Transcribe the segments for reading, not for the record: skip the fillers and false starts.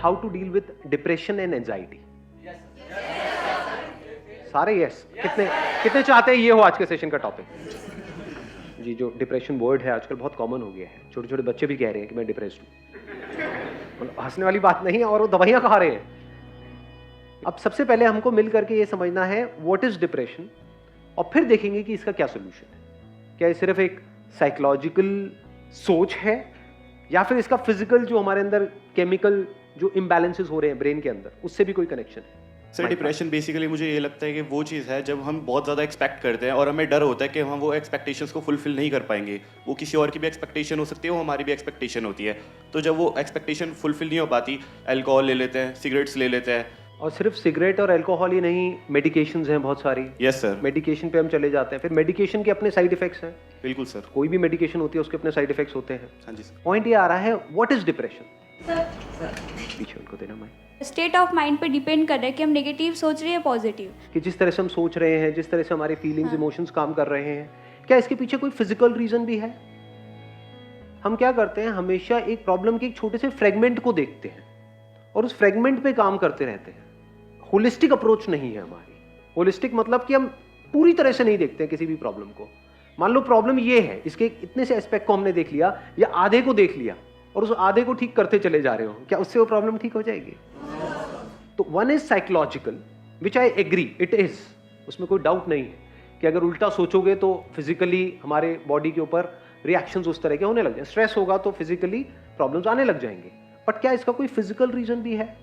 How to deal with depression and anxiety? सारे yes. कितने कितने चाहते हैं ये हो आज के सेशन का टॉपिक? जी, जो डिप्रेशन वर्ड है आजकल बहुत कॉमन हो गया है, छोटे छोटे बच्चे भी कह रहे हैं कि मैं डिप्रेस्ड हूँ। मतलब हंसने वाली बात नहीं है, और वो दवाइयाँ खा रहे हैं। अब सबसे पहले हमको मिल करके ये समझना है व्हाट इज डिप्रेशन, और फिर देखेंगे कि इसका क्या सोल्यूशन है। क्या ये सिर्फ एक साइकोलॉजिकल सोच है, या फिर इसका फिजिकल जो हमारे अंदर केमिकल जो इम्बैलेंसेस हो रहे हैं ब्रेन के अंदर, उससे भी कोई कनेक्शन है? सर डिप्रेशन बेसिकली मुझे ये लगता है कि वो चीज़ है जब हम बहुत ज़्यादा एक्सपेक्ट करते हैं और हमें डर होता है कि हम वो एक्सपेक्टेशंस को फुलफिल नहीं कर पाएंगे। वो किसी और की भी एक्सपेक्टेशन हो सकती है, वो हमारी भी एक्सपेक्टेशन होती है। तो जब वो एक्सपेक्टेशन फुलफिल नहीं हो पाती, अल्कोहल ले लेते हैं, सिगरेट्स ले लेते हैं। और सिर्फ सिगरेट और अल्कोहल ही नहीं, मेडिकेशंस हैं बहुत सारी। Yes sir. मेडिकेशन पे हम चले जाते हैं, फिर मेडिकेशन के अपने साइड इफेक्ट्स हैं। बिल्कुल सर। कोई भी मेडिकेशन होती है उसके अपने साइड इफेक्ट्स होते हैं। हाँ जी सर। पॉइंट ये आ रहा है, व्हाट इज डिप्रेशन? पीछे उनको देना माइक। स्टेट ऑफ माइंड पे डिपेंड कर रहा है कि हम नेगेटिव सोच रहे हैं पॉजिटिव। कि जिस तरह से हम सोच रहे हैं, जिस तरह से हमारे फीलिंग्स इमोशंस काम कर रहे हैं, क्या इसके पीछे कोई फिजिकल रीजन भी है? हम क्या करते हैं, हमेशा एक प्रॉब्लम के एक छोटे से फ्रेगमेंट को देखते हैं और उस फ्रेगमेंट पे काम करते रहते हैं। होलिस्टिक अप्रोच नहीं है हमारी। होलिस्टिक मतलब कि हम पूरी तरह से नहीं देखते हैं किसी भी प्रॉब्लम को। मान लो प्रॉब्लम ये है, इसके इतने से एस्पेक्ट को हमने देख लिया या आधे को देख लिया और उस आधे को ठीक करते चले जा रहे हो, क्या उससे वो प्रॉब्लम ठीक हो जाएगी? तो one is psychological, which I agree, it is, उसमें कोई डाउट नहीं है कि अगर उल्टा सोचोगे तो फिजिकली हमारे बॉडी के ऊपर रिएक्शंस उस तरह के होने लग जाए। स्ट्रेस होगा तो फिजिकली प्रॉब्लम्स आने लग जाएंगे। बट क्या इसका कोई फिजिकल रीजन भी है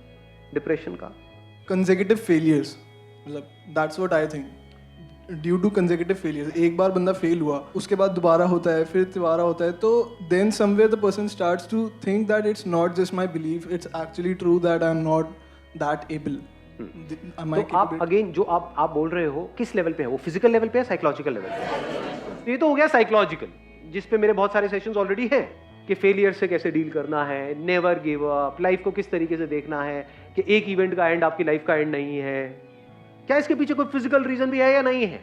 डिप्रेशन का? consecutive failures, मतलब that's what I think. Due to consecutive failures, एक बार बंदा फेल हुआ, उसके बाद दोबारा होता है, फिर दोबारा होता है, तो then somewhere the person starts to think that it's not just my belief, it's actually true that I am not that able. तो आप अगेन जो आप बोल रहे हो किस लेवल पे है? वो फिजिकल लेवल पे है, साइकोलॉजिकल लेवल पे? ये तो हो गया साइकोलॉजिकल, जिस पे मेरे बहुत सारे सेशंस ऑलरेडी हैं कि फेलियर से कैसे डील करना है, नेवर गिव अप, लाइफ को किस तरीके से देखना है कि एक इवेंट का एंड आपकी लाइफ का एंड नहीं है। क्या इसके पीछे कोई फिजिकल रीजन भी है या नहीं है?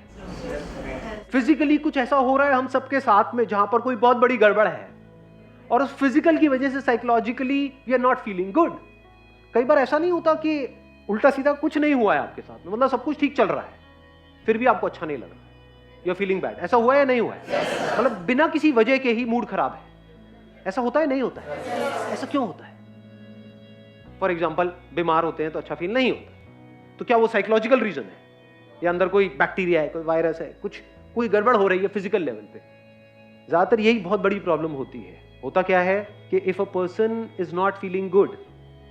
फिजिकली कुछ ऐसा हो रहा है हम सबके साथ में जहां पर कोई बहुत बड़ी गड़बड़ है, और उस फिजिकल की वजह से psychologically we are not feeling good. कई बार ऐसा नहीं होता कि उल्टा सीधा कुछ नहीं हुआ है आपके साथ में, मतलब सब कुछ ठीक चल रहा है, फिर भी आपको अच्छा नहीं लग रहा, यू आर फीलिंग बैड। ऐसा हुआ है या नहीं हुआ है? मतलब बिना किसी वजह के ही मूड खराब है, ऐसा होता है नहीं होता है? ऐसा क्यों होता है? फॉर एग्जाम्पल बीमार होते हैं तो अच्छा फील नहीं होता, तो क्या वो साइकोलॉजिकल रीजन है या अंदर कोई बैक्टीरिया है, कोई वायरस है, कुछ कोई गड़बड़ हो रही है फिजिकल लेवल पे? ज्यादातर यही बहुत बड़ी प्रॉब्लम होती है। होता क्या है कि if a person is not feeling good,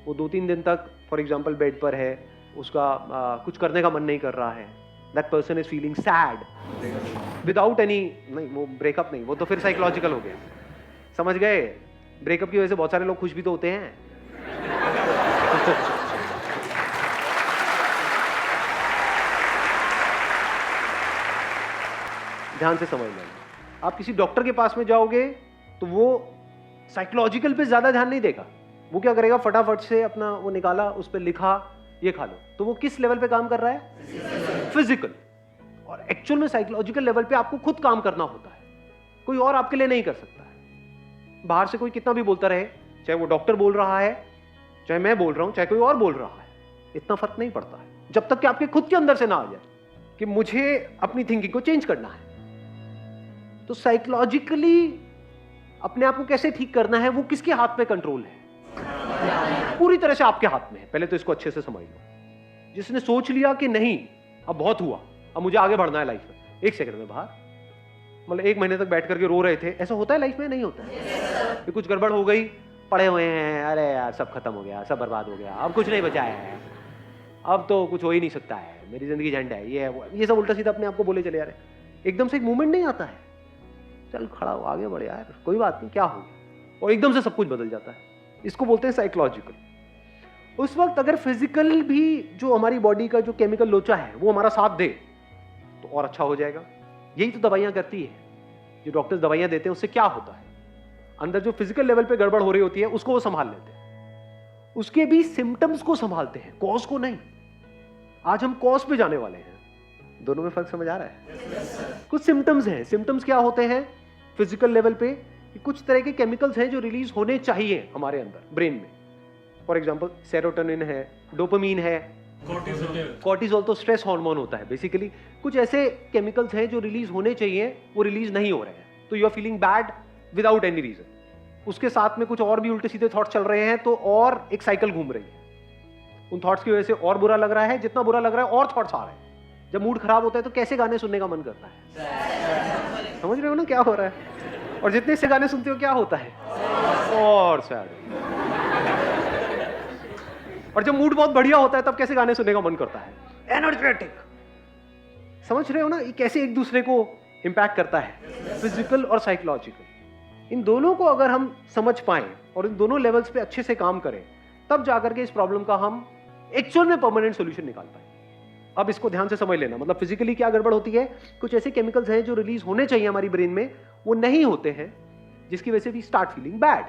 वो 2-3 दिन तक फॉर एग्जाम्पल बेड पर है, उसका कुछ करने का मन नहीं कर रहा है, that person is feeling sad without any, नहीं वो ब्रेकअप नहीं, वो तो फिर साइकोलॉजिकल हो गया। समझ गए? ब्रेकअप की वजह से बहुत सारे लोग खुश भी तो होते हैं। ध्यान से समझ लेना। आप किसी डॉक्टर के पास में जाओगे तो वो साइकोलॉजिकल पे ज्यादा ध्यान नहीं देगा। वो क्या करेगा, फटाफट से अपना वो निकाला, उस पर लिखा ये खा लो, तो वो किस लेवल पे काम कर रहा है? फिजिकल। और एक्चुअल में साइकोलॉजिकल लेवल पे आपको खुद काम करना होता है, कोई और आपके लिए नहीं कर सकता है। बाहर से कोई कितना भी बोलता रहे, चाहे वो डॉक्टर बोल रहा है, चाहे मैं बोल रहा हूं, चाहे कोई और बोल रहा है, इतना फर्क नहीं पड़ता है जब तक कि आपके खुद के अंदर से ना आ जाए कि मुझे अपनी थिंकिंग को चेंज करना है। तो साइकोलॉजिकली अपने आप को कैसे ठीक करना है, वो किसके हाथ में कंट्रोल है? पूरी तरह से आपके हाथ में है। पहले तो इसको अच्छे से समझ लो। जिसने सोच लिया कि नहीं अब बहुत हुआ, अब मुझे आगे बढ़ना है लाइफ में, 1 सेकंड में बाहर, मतलब 1 महीने तक बैठ करके रो रहे थे, ऐसा होता है लाइफ में? नहीं होता है। कि कुछ गड़बड़ हो गई, पड़े हुए हैं, अरे यार सब खत्म हो गया, सब बर्बाद हो गया, अब कुछ नहीं बचा है, अब तो कुछ हो ही नहीं सकता है, मेरी जिंदगी झंड है, ये सब उल्टा सीधा अपने आप को बोले चले जा रहे हैं। एकदम से एक मूवमेंट नहीं आता है, चल खड़ा हो, आगे बढ़े यार, कोई बात नहीं, क्या हो गया, और एकदम से सब कुछ बदल जाता है। इसको बोलते हैं साइकोलॉजिकल। उस वक्त अगर फिजिकल भी जो हमारी बॉडी का जो केमिकल लोचा है वो हमारा साथ दे तो और अच्छा हो जाएगा। यही तो दवाइयां करती है, जो डॉक्टर्स दवाइयां देते हैं उससे क्या होता है, अंदर जो फिजिकल लेवल पे गड़बड़ हो रही होती है उसको वो संभाल लेते हैं, उसके भी सिम्टम्स को संभालते हैं, कॉज को नहीं। आज हम कॉज पे जाने वाले हैं। दोनों में फर्क समझ आ रहा है? कुछ सिम्टम्स हैं। सिम्टम्स क्या होते हैं फिजिकल लेवल पे? कुछ तरह के केमिकल्स हैं जो रिलीज होने चाहिए हमारे अंदर ब्रेन में, फॉर एग्जाम्पल सेरोटोनिन है, डोपामीन है, कॉर्टिसोल तो स्ट्रेस हार्मोन होता है बेसिकली। कुछ ऐसे केमिकल्स हैं जो रिलीज होने चाहिए, वो रिलीज नहीं हो रहे हैं, तो you are feeling bad without any reason. उसके साथ में कुछ और भी उल्टे सीधे थॉट्स चल रहे हैं, तो और एक साइकिल घूम रही है। उन थॉट्स की वजह से और बुरा लग रहा है, जितना बुरा लग रहा है और थॉट्स आ रहे हैं। जब मूड खराब होता है तो कैसे गाने सुनने का मन करता है? समझ रहे हो ना क्या हो रहा है? और जितने से गाने सुनते हो क्या होता है? और सैड। और जब मूड बहुत बढ़िया होता है तब कैसे गाने सुनने का मन करता है? एनर्जेटिक। समझ रहे हो ना ये कैसे एक दूसरे को इंपैक्ट करता है, फिजिकल और साइकोलॉजिकल। इन दोनों को अगर हम समझ पाएं और इन दोनों लेवल्स पे अच्छे से काम करें, तब जाकर के इस प्रॉब्लम का हम एक्चुअल में परमानेंट सॉल्यूशन निकाल पाए। अब इसको ध्यान से समझ लेना, मतलब फिजिकली क्या गड़बड़ होती है, कुछ ऐसे केमिकल्स हैं जो रिलीज होने चाहिए हमारी ब्रेन में, वो नहीं होते हैं, जिसकी वजह से वी स्टार्ट फीलिंग बैड।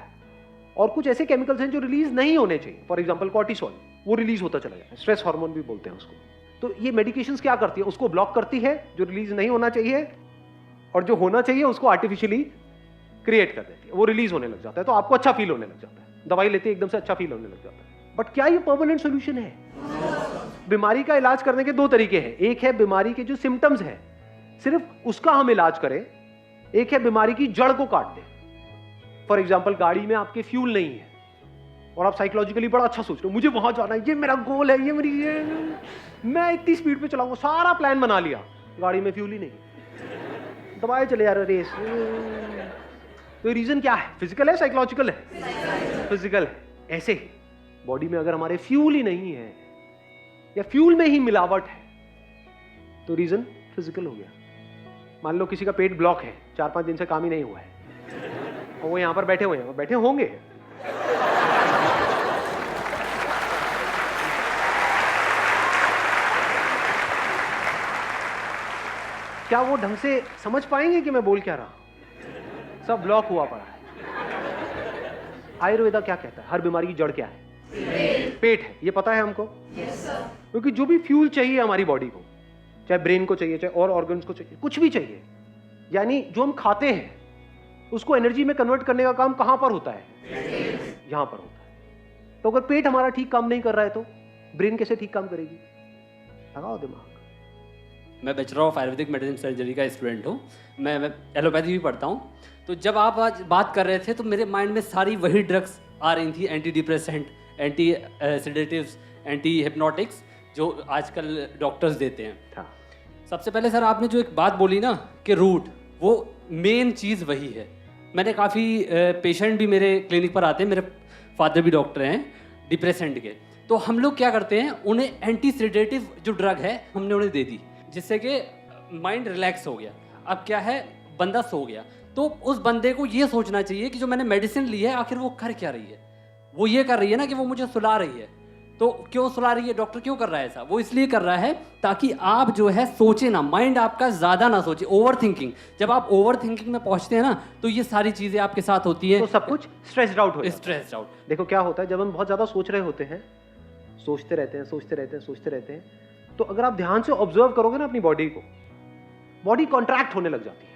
और कुछ ऐसे केमिकल्स हैं जो रिलीज नहीं होने चाहिए, फॉर एग्जांपल कॉर्टिसोल, वो रिलीज होता चला जाता है, स्ट्रेस हार्मोन भी बोलते हैं उसको। तो ये मेडिकेशंस क्या करती है, उसको ब्लॉक करती है, जो रिलीज नहीं होना चाहिए, और जो होना चाहिए उसको आर्टिफिशियली क्रिएट कर देती है, वो रिलीज होने लग जाता है, तो आपको अच्छा फील होने लग जाता है। दवाई लेते एकदम से अच्छा फील होने लग जाता है। बट क्या ये परमानेंट सोल्यूशन है? बीमारी का इलाज करने के दो तरीके हैं। एक है बीमारी के जो सिम्टम्स हैं सिर्फ उसका हम इलाज करें, एक है बीमारी की जड़ को काट दें। फॉर एग्जाम्पल गाड़ी में आपके फ्यूल नहीं है और आप साइकोलॉजिकली बड़ा अच्छा सोच रहे हो, मुझे वहां जाना है, ये मेरा गोल है, मैं इतनी स्पीड पे चलाऊंगा, सारा प्लान बना लिया, गाड़ी में फ्यूल ही नहीं, दबाए चले जा रहे रेस। तो रीजन क्या है? फिजिकल है, साइकोलॉजिकल है? फिजिकल है। ऐसे ही बॉडी में अगर हमारे फ्यूल ही नहीं है या फ्यूल में ही मिलावट है, तो रीजन फिजिकल हो गया। मान लो किसी का पेट ब्लॉक है, 4-5 दिन से काम ही नहीं हुआ है, और वो यहां पर बैठे हुए हैं, बैठे होंगे, क्या वो ढंग से समझ पाएंगे कि मैं बोल क्या रहा? सब ब्लॉक हुआ पड़ा है। आयुर्वेदा क्या कहता है? हर बीमारी की जड़ क्या है? पेट है। ये पता है हमको? क्योंकि जो भी फ्यूल चाहिए हमारी बॉडी को, चाहे ब्रेन को चाहिए, चाहे और ऑर्गन्स को चाहिए, कुछ भी चाहिए, यानी जो हम खाते हैं उसको एनर्जी में कन्वर्ट करने का काम कहां पर होता है? यहां पर होता है। तो अगर पेट हमारा ठीक काम नहीं कर रहा है तो ब्रेन कैसे ठीक काम करेगी? लगाओ दिमाग। मैं bachelor of Ayurvedic medicine surgery का स्टूडेंट हूँ। मैं एलोपैथी भी पढ़ता हूँ। तो जब आप आज बात कर रहे थे तो मेरे माइंड में सारी वही ड्रग्स आ रही थी, anti depressant, anti sedatives, anti hypnotics, जो आजकल डॉक्टर्स देते हैं। हाँ। सबसे पहले सर आपने जो एक बात बोली ना कि रूट, वो मेन चीज़ वही है। मैंने काफ़ी पेशेंट भी मेरे क्लिनिक पर आते हैं, मेरे फादर भी डॉक्टर हैं डिप्रेसेंट के। तो हम लोग क्या करते हैं, उन्हें एंटी सेडेटिव जो ड्रग है हमने उन्हें दे दी, जिससे कि माइंड रिलैक्स हो गया। अब क्या है, बंदा सो गया, तो उस बंदे को ये सोचना चाहिए कि जो मैंने मेडिसिन ली है आखिर वो कर क्या रही है। वो ये कर रही है ना कि वो मुझे सुला रही है, तो क्यों सुला रही है? डॉक्टर क्यों कर रहा है ऐसा? वो इसलिए कर रहा है ताकि आप जो है सोचे ना, माइंड आपका ज़्यादा ना सोचे, ओवर थिंकिंग। जब आप ओवर थिंकिंग में पहुंचते हैं ना, तो ये सारी चीज़ें आपके साथ होती हैं, तो सब कुछ स्ट्रेस्ड आउट हो जाता है। Stressed out. देखो क्या होता है, जब हम बहुत ज्यादा सोच रहे होते हैं, सोचते रहते हैं, तो अगर आप ध्यान से ऑब्जर्व करोगे ना अपनी बॉडी को, बॉडी कॉन्ट्रैक्ट होने लग जाती है।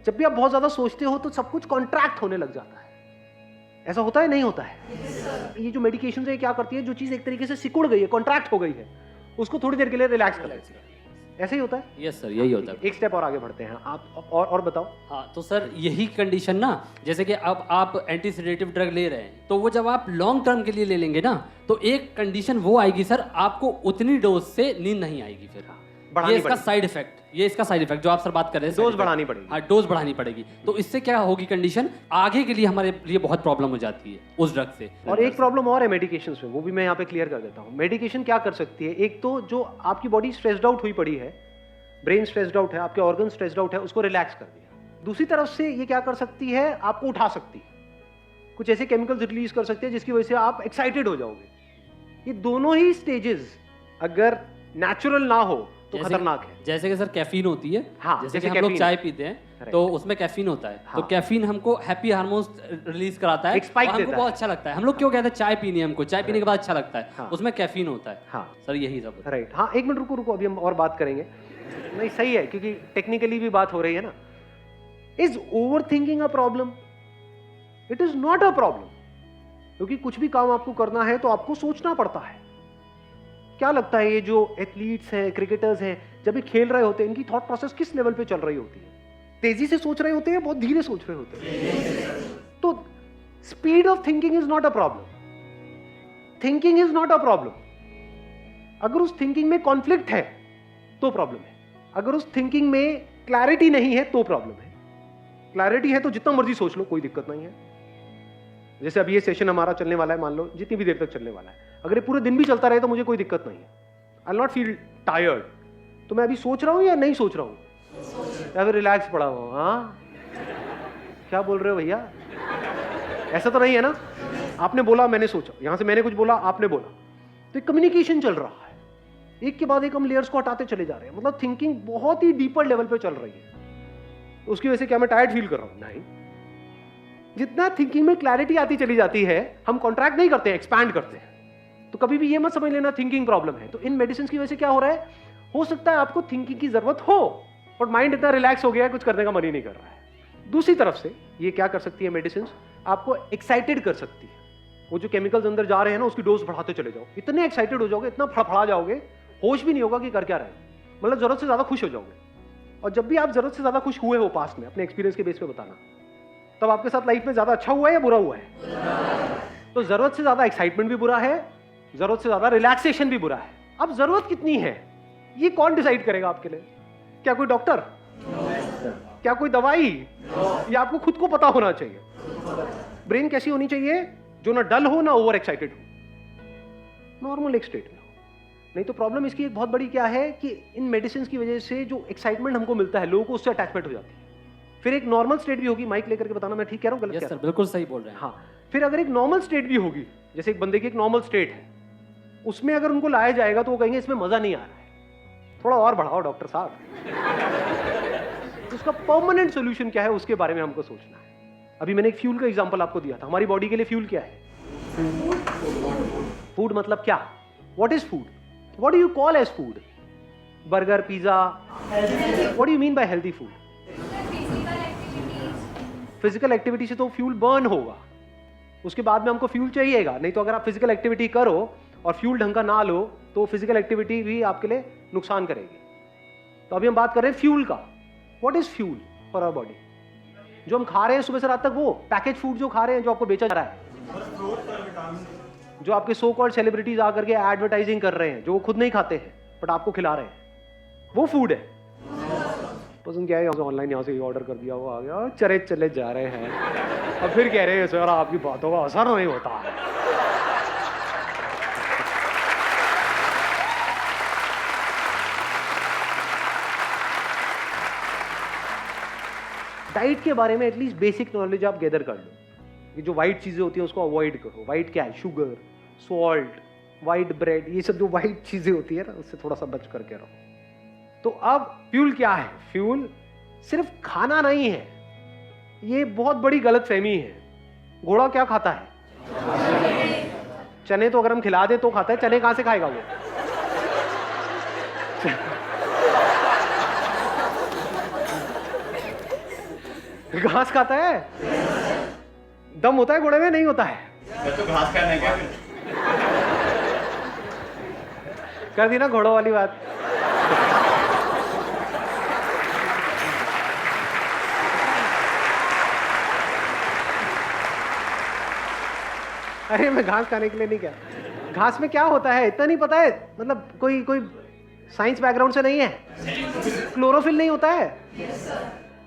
जब भी आप बहुत ज्यादा सोचते हो तो सब कुछ कॉन्ट्रैक्ट होने लग जाता है। ऐसा होता है, नहीं होता है? ये जो मेडिकेशन है क्या करती है, जो चीज एक तरीके से सिकुड़ गई है, कॉन्ट्रैक्ट हो गई है, उसको थोड़ी देर के लिए रिलैक्स कर देती है। ऐसे ही होता है? यस सर, यही होता है। एक स्टेप और आगे बढ़ते हैं आप, और बताओ। हाँ, तो सर यही कंडीशन ना, जैसे कि अब आप एंटी सेडेटिव ड्रग ले रहे हैं, तो वो जब आप लॉन्ग टर्म के लिए ले लेंगे ना, तो एक कंडीशन वो आएगी सर, आपको उतनी डोज से नींद नहीं आएगी फिर। ये इसका साइड इफेक्ट, जो आप सर बात कर रहे हैं, डोज बढ़ानी पड़ेगी। हाँ, डोज बढ़ानी पड़ेगी। तो इससे क्या होगी कंडीशन, आगे के लिए हमारे लिए बहुत प्रॉब्लम हो जाती है उस ड्रग से। और एक प्रॉब्लम और है मेडिकेशन में, वो भी मैं यहाँ पे क्लियर कर देता हूँ। मेडिकेशन क्या कर सकती है, एक तो जो आपकी बॉडी स्ट्रेस्ड आउट हुई पड़ी है, ब्रेन स्ट्रेस्ड आउट है, आपके ऑर्गन स्ट्रेस्ड आउट है, उसको रिलैक्स कर दिया। दूसरी तरफ से ये क्या कर सकती है, आपको उठा सकती है, कुछ ऐसे केमिकल्स रिलीज कर सकते हैं जिसकी वजह से आप एक्साइटेड हो जाओगे। ये दोनों ही स्टेजेस अगर नेचुरल ना हो तो खतरनाक है। जैसे कि सर कैफीन होती है, हाँ, जैसे कि जैसे हम लोग कैफीन चाय पीते हैं तो उसमें कैफीन होता है। हाँ। तो कैफीन हमको हैप्पी हार्मोन्स रिलीज कराता है, एक स्पाइक हमको देता बहुत है। अच्छा लगता है। हम लोग क्यों कहते हैं चाय पीनी है, हमको चाय पीने के बाद अच्छा लगता है, हाँ। उसमें कैफीन होता है। हाँ सर यही सब। राइट। हाँ, एक मिनट रुको, अभी हम और बात करेंगे। नहीं, सही है, क्योंकि टेक्निकली भी बात हो रही है ना। Is over thinking a problem? It is not a problem. क्योंकि कुछ भी काम आपको करना है तो आपको सोचना पड़ता है। क्या लगता है ये जो एथलीट्स हैं, क्रिकेटर्स हैं, जब ये खेल रहे होते हैं, इनकी थॉट प्रोसेस किस लेवल पे चल रही होती है? तेजी से सोच रहे होते हैं, बहुत धीरे सोच रहे होते हैं? तो speed of thinking is not a problem. Thinking is not a problem. अगर उस थिंकिंग में कॉन्फ्लिक्ट है तो प्रॉब्लम है। अगर उस थिंकिंग में क्लैरिटी नहीं है तो प्रॉब्लम है। क्लैरिटी है तो जितना मर्जी सोच लो, कोई दिक्कत नहीं है। जैसे अभी ये सेशन हमारा चलने वाला है, मान लो जितनी भी देर तक चलने वाला है, अगर ये पूरे दिन भी चलता रहे तो मुझे कोई दिक्कत नहीं है। आई नॉट फील टायर्ड। तो मैं अभी सोच रहा हूं या नहीं सोच रहा हूं, या फिर रिलैक्स पड़ा हुआ? हाँ, क्या बोल रहे हो भैया? ऐसा तो नहीं है ना? आपने बोला, मैंने सोचा, यहां से मैंने कुछ बोला, आपने बोला, तो एक कम्युनिकेशन चल रहा है। एक के बाद एक हम लेयर्स को हटाते चले जा रहे हैं। मतलब थिंकिंग बहुत ही डीपर लेवल पे चल रही है। तो उसकी वजह से क्या मैं टायर्ड फील कर रहा हूं? नहीं। जितना थिंकिंग में क्लैरिटी आती चली जाती है, हम कॉन्ट्रैक्ट नहीं करते हैं, एक्सपैंड करते हैं। तो कभी भी ये मत समझ लेना थिंकिंग प्रॉब्लम है। तो इन मेडिसिन की वजह से क्या हो रहा है, हो सकता है आपको थिंकिंग की जरूरत हो, बट माइंड इतना रिलैक्स हो गया है, कुछ करने का मन ही नहीं कर रहा है। दूसरी तरफ से ये क्या कर सकती है मेडिसिन, आपको एक्साइटेड कर सकती है। वो जो केमिकल्स अंदर जा रहे हैं ना, उसकी डोज बढ़ाते चले जाओ। इतने एक्साइटेड हो जाओगे, इतना फड़फड़ा जाओगे, होश भी नहीं होगा कि कर क्या रहे हैं। मतलब जरूरत से ज्यादा खुश हो जाओगे। और जब भी आप जरूरत से ज्यादा खुश हुए हो पास्ट में, अपने एक्सपीरियंस के बेस पे बताना, तब आपके साथ लाइफ में ज्यादा अच्छा हुआ है या बुरा हुआ है? तो जरूरत से ज्यादा एक्साइटमेंट भी बुरा है, जरूरत से ज्यादा रिलैक्सेशन भी बुरा है। अब जरूरत कितनी है ये कौन डिसाइड करेगा आपके लिए? क्या कोई डॉक्टर? क्या कोई दवाई? या आपको खुद को पता होना चाहिए? ब्रेन कैसी होनी चाहिए? जो ना डल हो ना ओवर एक्साइटेड हो, नॉर्मल एक स्टेट में हो। नहीं तो प्रॉब्लम इसकी एक बहुत बड़ी क्या है कि इन मेडिसिन की वजह से जो एक्साइटमेंट हमको मिलता है, लोगों को उससे अटैचमेंट हो जाती है। फिर एक नॉर्मल स्टेट भी होगी, माइक लेकर के बताना मैं ठीक कह रहा हूँ, गलत कह रहा हूँ? बिल्कुल सही बोल रहे हैं। हाँ, फिर अगर एक नॉर्मल स्टेट भी होगी, जैसे एक बंदे की एक नॉर्मल स्टेट है, उसमें अगर उनको लाया जाएगा तो वो कहेंगे इसमें मजा नहीं आ रहा है, थोड़ा और बढ़ाओ डॉक्टर साहब। उसका परमानेंट सोल्यूशन क्या है, उसके बारे में हमको सोचना है। अभी मैंने एक फ्यूल का एग्जांपल आपको दिया था। हमारी बॉडी के लिए फ्यूल क्या है? फूड मतलब क्या? What is food? What do you call as food? Burger, pizza? What do you mean by healthy food? Physical activity से तो फ्यूल बर्न होगा, उसके बाद में हमको फ्यूल चाहिएगा। नहीं तो अगर आप फिजिकल एक्टिविटी करो और फ्यूल ढंग का ना लो तो फिजिकल एक्टिविटी भी आपके लिए नुकसान करेगी। तो अभी हम बात कर रहे हैं फ्यूल का। What is fuel for our body? जो हम खा रहे हैं सुबह से रात तक, वो पैकेज फूड जो खा रहे हैं, जो आपको बेचा जा रहा है, जो आपके सो कॉल्ड सेलिब्रिटीज आकर के एडवर्टाइजिंग कर रहे हैं, जो वो खुद नहीं खाते हैं बट आपको खिला रहे हैं, वो फूड है। पसंद क्या है, ऑनलाइन यहाँ से ऑर्डर कर दिया, वो आ गया, चले चले जा रहे हैं। अब फिर कह रहे हैं सर आपकी बातों का असर नहीं होता है। डाइट के बारे में एटलीस्ट बेसिक नॉलेज आप गैदर कर लो। ये जो वाइट चीजें होती हैं उसको अवॉइड करो। वाइट क्या है? शुगर, सॉल्ट, वाइट ब्रेड, ये सब जो वाइट चीजें होती है ना, उससे थोड़ा सा बच करके रहो। तो अब फ्यूल क्या है? फ्यूल सिर्फ खाना नहीं है, ये बहुत बड़ी गलतफहमी है। घोड़ा क्या खाता है? चने तो अगर हम खिला दे तो खाता है, चने कहां से खाएगा वो? घास खाता है। दम होता है घोड़े में? नहीं होता है। तो घास खाने क्या? कर दी ना घोड़ों वाली बात। अरे मैं घास खाने के लिए नहीं कह रहा। घास में क्या होता है इतना नहीं पता है? मतलब कोई साइंस बैकग्राउंड से नहीं है? क्लोरोफिल नहीं होता है?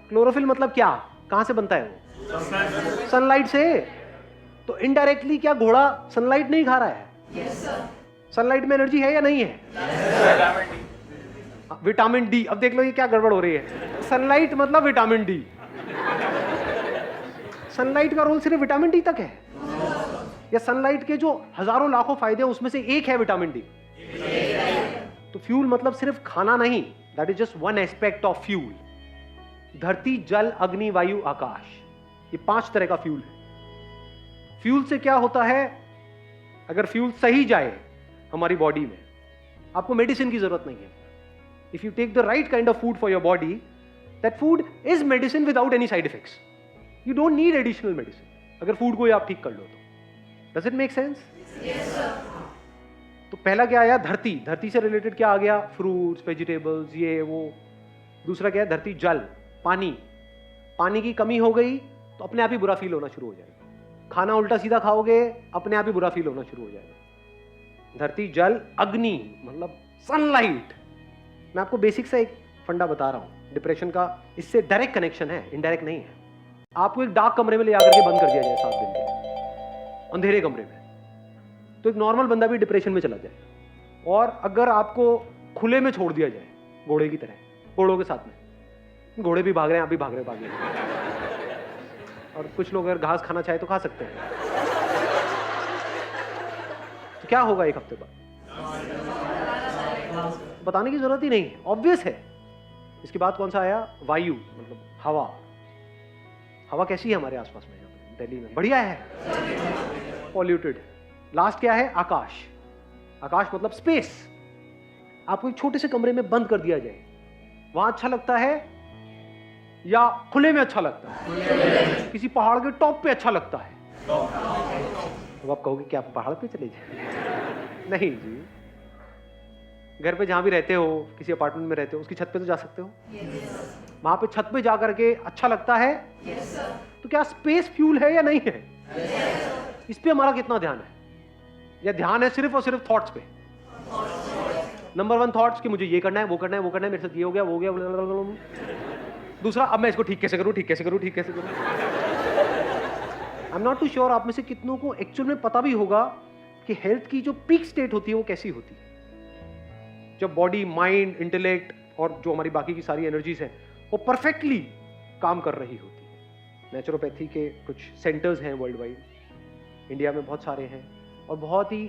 क्लोरोफिल मतलब क्या? कहां से बनता है वो? सनलाइट से। तो इनडायरेक्टली क्या घोड़ा सनलाइट नहीं खा रहा है? सनलाइट में एनर्जी है या नहीं है? Vitamin D. अब देख लो ये क्या गड़बड़ हो रही है। सनलाइट मतलब विटामिन डी। सनलाइट का रोल सिर्फ विटामिन डी तक है, या सनलाइट के जो हजारों लाखों फायदे हैं उसमें से एक है विटामिन डी? तो फ्यूल मतलब सिर्फ खाना नहीं, that is just one aspect of fuel. धरती, जल, अग्नि, वायु, आकाश, ये 5 तरह का फ्यूल है। फ्यूल से क्या होता है? अगर फ्यूल सही जाए हमारी बॉडी में, आपको मेडिसिन की जरूरत नहीं है। If you take the right kind of food for your body, that food is medicine without any side effects. You don't need additional medicine, अगर फूड को ही आप ठीक कर लो तो। Does it make sense? तो पहला क्या आया? धरती। धरती से रिलेटेड क्या आ गया? फ्रूट्स, वेजिटेबल्स, ये वो। दूसरा क्या है? धरती, जल, पानी। पानी की कमी हो गई तो अपने आप ही बुरा फील होना शुरू हो जाएगा। खाना उल्टा सीधा खाओगे, अपने आप ही बुरा फील होना शुरू हो जाएगा। धरती, जल, अग्नि, मतलब सनलाइट। मैं आपको बेसिक सा एक फंडा बता रहा हूं डिप्रेशन का, इससे डायरेक्ट कनेक्शन है, इनडायरेक्ट नहीं है। आपको एक डार्क कमरे में ले जाकर के बंद कर दिया जाए 7 दिन के लिए, अंधेरे कमरे में, तो एक नॉर्मल बंदा भी डिप्रेशन में चला जाए। और अगर आपको खुले में छोड़ दिया जाए, घोड़े की तरह, घोड़ों के साथ में, घोड़े भी भाग रहे हैं, आप भी भाग रहे हो, भागिए। और कुछ लोग अगर घास खाना चाहे तो खा सकते हैं। तो क्या होगा एक हफ्ते बाद? बताने की जरूरत ही नहीं है, ऑब्वियस है। इसके बाद कौन सा आया? वायु, मतलब हवा। हवा कैसी है हमारे आसपास में? यहाँ पे दिल्ली में बढ़िया है, पॉल्यूटेड। लास्ट क्या है? आकाश। आकाश मतलब स्पेस। आपको एक छोटे से कमरे में बंद कर दिया जाए, वहां अच्छा लगता है या खुले में अच्छा लगता है? किसी पहाड़ के टॉप पे अच्छा लगता है? तो आप कहोगे कि आप पहाड़ पे चले जाए? नहीं जी, घर पे जहां भी रहते हो, किसी अपार्टमेंट में रहते हो, उसकी छत पे तो जा सकते हो। वहां पे छत पे जा करके अच्छा लगता है। तो क्या स्पेस फ्यूल है या नहीं है? इस पे हमारा कितना ध्यान है? या ध्यान है सिर्फ और सिर्फ थॉट्स पे? नंबर 1 थॉट्स कि मुझे ये करना है, वो करना है, वो करना है, मेरे साथ ये हो गया, वो हो गया। दूसरा, अब मैं इसको ठीक कैसे करूं, ठीक कैसे करूं, ठीक कैसे करूं। I am not too sure आप में से कितनों को एक्चुअल में पता भी होगा कि हेल्थ की जो पीक स्टेट होती है वो कैसी होती है, जब बॉडी, माइंड, इंटेलेक्ट और जो हमारी बाकी की सारी एनर्जीज हैं वो परफेक्टली काम कर रही होती है। नेचुरोपैथी के कुछ सेंटर्स हैं वर्ल्ड वाइड, इंडिया में बहुत सारे हैं, और बहुत ही